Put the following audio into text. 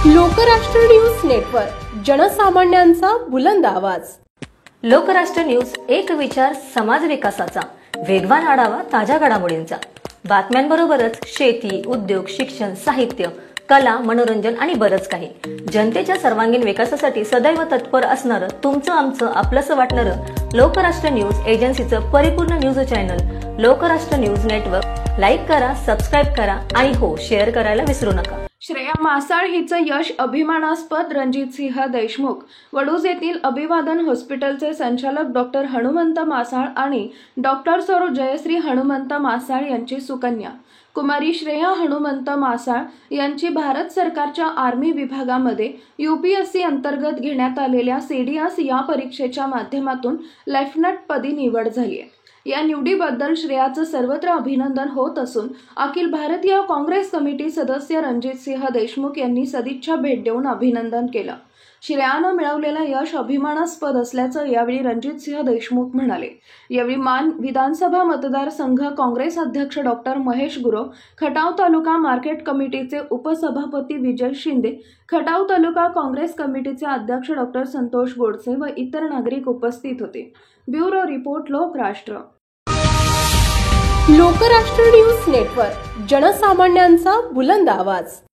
Lokrashtra news network, जनसामान्यांचा बुलंद आवाज। लोकराष्ट्र न्यूज, एक विचार समाज विकासाचा, वेगवान आढावा ताज्या घडामोडींचा, बातम्यांबरोबरच शेती, उद्योग, शिक्षण, साहित्य, कला, मनोरंजन आणि बरंच काही। जनतेच्या सर्वांगीण विकासासाठी सदैव तत्पर असणारं, तुमचं आमचं आपलंसं वाटणारं लोकराष्ट्र न्यूज एजन्सीचं परिपूर्ण news channel Lokrashtra news network like करा, सबस्क्राईब करा आणि हो, शेअर करायला विसरू नका। श्रेया मासाळ हिचं यश अभिमानास्पद। रणजितसिंह देशमुख। वडूज येथील अभिवादन हॉस्पिटलचे संचालक डॉक्टर हनुमंत मासाळ आणि डॉक्टर सौ जयश्री हनुमंत मासाळ यांची सुकन्या कुमारी श्रेया हनुमंत मासाळ यांची भारत सरकारच्या आर्मी विभागामध्ये UPSC अंतर्गत घेण्यात आलेल्या CDS या परीक्षेच्या माध्यमातून लेफ्टनंट पदी निवड झाली आहे। या निवडीबद्दल श्रेयाचं सर्वत्र अभिनंदन होत असून अखिल भारतीय काँग्रेस कमिटी सदस्य रणजितसिंह देशमुख यांनी सदिच्छा भेट देऊन अभिनंदन केलं। श्रेयानं मिळवलेलं यश अभिमानास्पद असल्याचं यावेळी रणजितसिंह देशमुख म्हणाले। यावेळी मान विधानसभा मतदारसंघ काँग्रेस अध्यक्ष डॉक्टर महेश गुरव, खटाव तालुका मार्केट कमिटीचे उपसभापती विजय शिंदे, खटाव तालुका काँग्रेस कमिटीचे अध्यक्ष डॉक्टर संतोष गोडसे व इतर नागरिक उपस्थित होते। Bureau report, Lokrashtra. Lokrashtra news network, जनसामान्यांचा बुलंद आवाज।